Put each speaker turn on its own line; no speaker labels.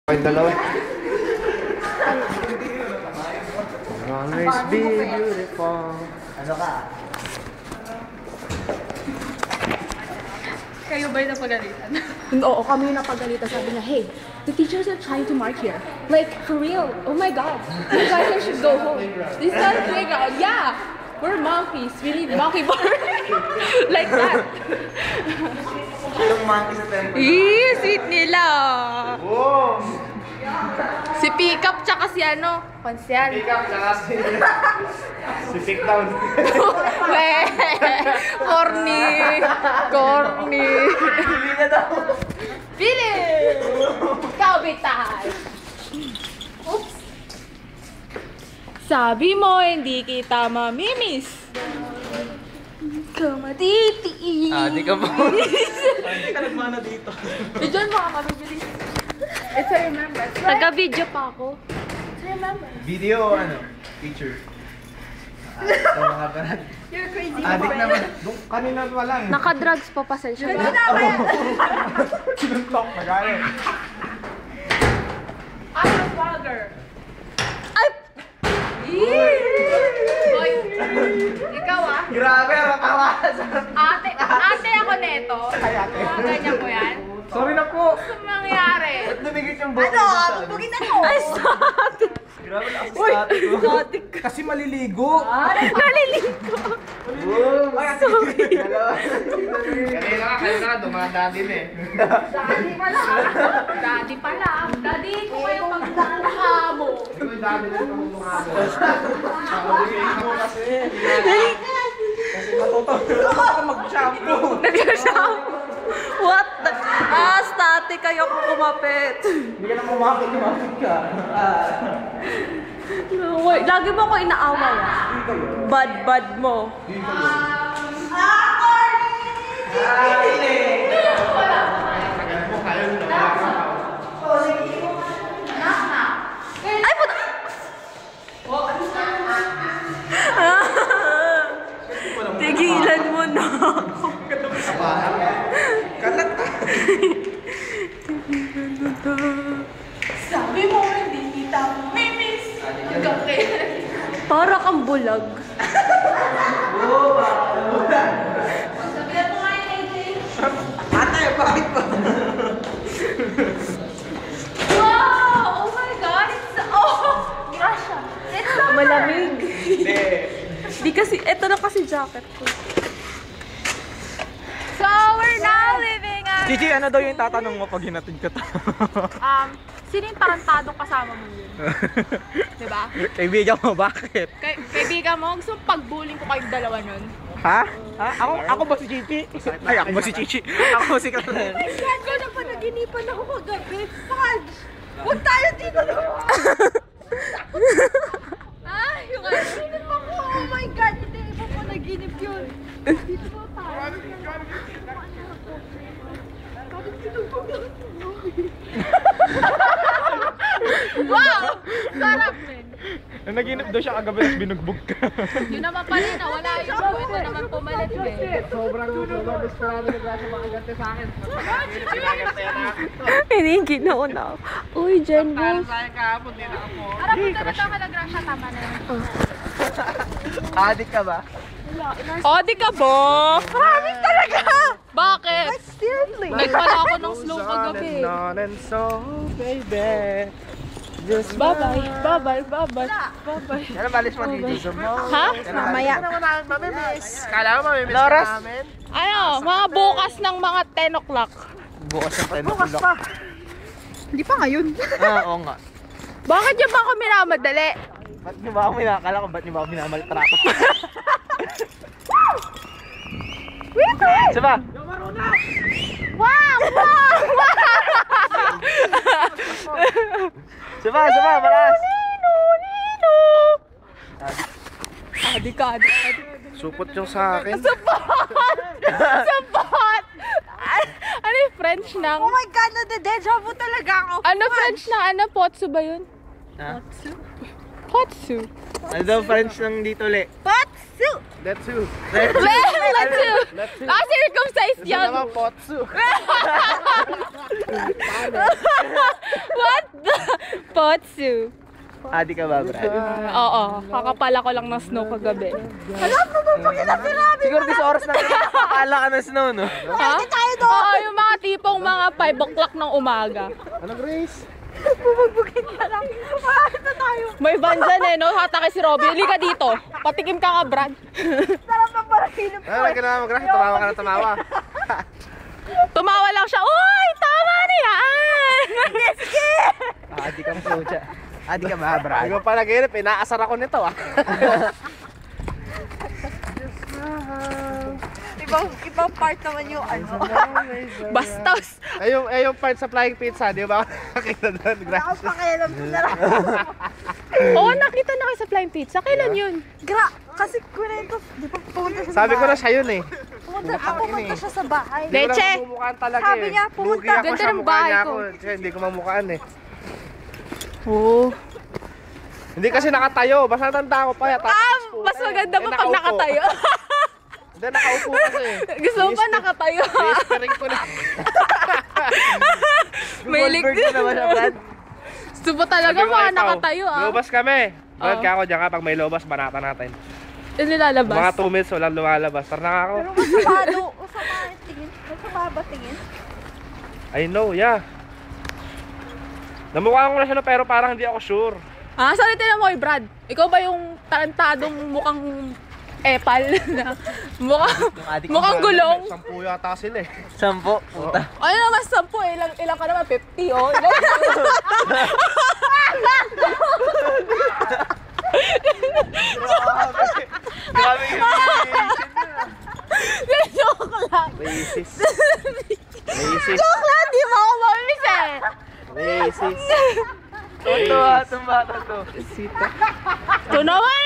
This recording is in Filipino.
Kayong dalawa. Always be beautiful. Ano ka?
Kayo ba yung napagalitan?
Oo, kami yung napagalitan. Sabi niya, hey, the teachers are trying to mark here. Like, for real. Oh my God. You guys should go home. This is not a playground. Yeah. We're monkeys. We need monkey bar. Like that.
Yung monkey sa temple.
Sweet nila.
Wow!
Si Pickup tsaka si ano? Konsyal.
Pick up tsaka si pick down.
Weh! Corny! Corny!
Pili na daw.
Pili! Kabitan! Oops! Sabi mo, hindi kita mamimiss. Kamatiti!
Di ka po.
Hindi ka nagmana dito.
Diyan mo ka mabibilis. It's a remembrance. Taga-video pa ako. It's a remembrance.
Video ano? Picture. Ito mga brad.
You're crazy.
Adik naman. Kanina pa lang.
Naka-drugs pa, pasensya ba?
Sinuntok na gano'n.
I'm a vlogger. Ay! Boy, ikaw ah.
Grabe, makawas.
Ate ako neto. Mga ganyan ko yan.
Sorry na po.
Ano mangyari?
Ba't nabigit yung buhok? Ano?
Bugin na ko. Ay, static.
Grabe na ako sa atin ko.
Static.
Kasi maliligo.
Naliligo.
Ay, sorry. Kanina ka, dumadaan din eh.
Daddy pala. Daddy pala. Daddy ko kayo pagdalaha mo.
Ikaw yung dami din kung lumado. Kasi matutulog ka mag-shampoo.
Nag-shampoo. What the? Static kayo kung kumapit.
Hindi ka na kumapit ka.
No, wait. Lagi mo ako inaaway ah. Bad mo. Ay, puta! Tigilan mo na ako.
Kalat.
Sabi mo, hindi kita mimiss. Para kang bulag. Sabihan mo nga yun, AJ.
Ate, bakit ba?
Wow! Oh my God! Grasya! It's so malamig. Di kasi, eto na kasi jacket ko. So, we're now living at...
Gigi, ano daw yung tatanong mo pag hinatid ka to?
Sino yung tarantadong kasama mo yun? Diba?
Kaibigan mo, bakit?
Kaibigan mo, gusto mong pag-bullying ko kayong dalawa nun?
Ha? Ako ba si Gigi? Ay, ako ba si Gigi? Ako si Kathleen.
Oh my God, ko na panaginipan ako kagabi. Fudge! Huwag tayo dito naman! Ay, yung naginip ako. Oh my God, hindi iba pa naginip yun. Dito ba tayo? Wow! Sarap, men.
Naginip daw siya kagabi at binugbog ka.
Yun naman pala na, wala yung go. Ito naman pumalit, eh.
Sobrang desperado na Grasya makagante sa akin.
Hindi yung ginauna ako. Uy, Jen Wolf.
Sa'yo kahapon, din ako po.
Harap mo na ka na Grasya, tama na yun.
Adik ka ba?
Oh, di ka ba? Promise talaga! Bakit?
Seriously.
Nagpala ako ng slow kagabi.
And so, baby. Just
Bye-bye, bye-bye, bye-bye, bye-bye.
Ano balis mo dito?
Ha?
Mamaya.
Kala mo mamimiss ka namin?
Ano, mga bukas ng mga 10 o'clock.
bukas ng tayo
Bukas pa.
Hindi pa ngayon.
Oo nga.
Bakit yung ba ako minamadali?
Ba't niyo ba ako minakala ko? Ba't niyo ba ako minamaltrato? Saba?
Wow! Wow!
Saba, malas!
Adi.
Supot yung sa akin.
Support! Support! Ano yung French ng...
Oh my God, nade-deja vu talaga ako.
Ano French na ano? Potsu ba yun?
Ha?
Potsu.
Ano daw French ng dito ulit?
Potsu!
Let's do.
Let's do. Circumcised
Gusto
yan.
naman potsu.
What Potsu.
Adi ka ba, Brad?
Oo, kakapala ko lang ng snow kagabi.
Siguro this oras na nakakala ka ng snow, no?
Ha? Oo, yung mga tipong mga 5 o'clock ng umaga.
Anong Grace?
May van dyan eh, no? Hatake si Robby. Hindi ka dito. Patikim ka nga, Brad.
Ah, lagi na mag-Grace. Tumawa ka na tumawa.
Tumawa lang siya. Uy, tama na yan!
Adi ka po siya. Adi ka ba, Brad?
Hindi ko pa naginip, inaasar ako nito ah.
Ibang part naman yung ano.
Bastos.
Yung part sa flying pizza, di ba? Nakita doon, Grace.
Pakialam ko na lang.
Oo, nakita na kayo sa Flying Pizza. Kailan yun?
Kasi kwento, di ba pumunta siya sa
Sabi ko na siya yun eh.
Pumunta siya sa bahay.
Hindi ko
Leche.
na mamumukhaan talaga
Sabi
eh.
niya, pumunta.
Lugi ako
Ganda
sa
ng
mukha
bahay
niya
ko.
ako. Kasi hindi ko mamukhaan eh.
Oo.
Hindi kasi nakatayo, basta tanda ko pa.
Mas maganda pa pag nakatayo.
Hindi, nakaupo kasi.
Gusto mo pa nakatayo.
I-spring ko na.
May
Goldberg na naman siya, Brad.
Gusto mo talaga
Sabi mo,
mga
ikaw,
nakatayo ah.
Lumabas kami. Brad
Oo.
ka ako dyan ka, pag may lumabas, banata natin.
Yung nilalabas.
Mga 2 minutes, walang lumalabas. Tara na ako.
Masama yung tingin. Masama ba tingin?
I know, yeah. Namukha ko na siya no, pero parang hindi ako sure.
Ah, saan tinan mo, Brad? Ikaw ba yung tarantadong mukhang epal na mukhang gulong?
10 yata sila eh.
10. Puta.
Ano naman 10 eh? Ilang ka naman? 50 oh.
Grabe yung
Joke lang.
Racist. Racist.
Joke lang, di mo ako mamiss eh.
Racist.
Totoo, itong bata to.
Ito naman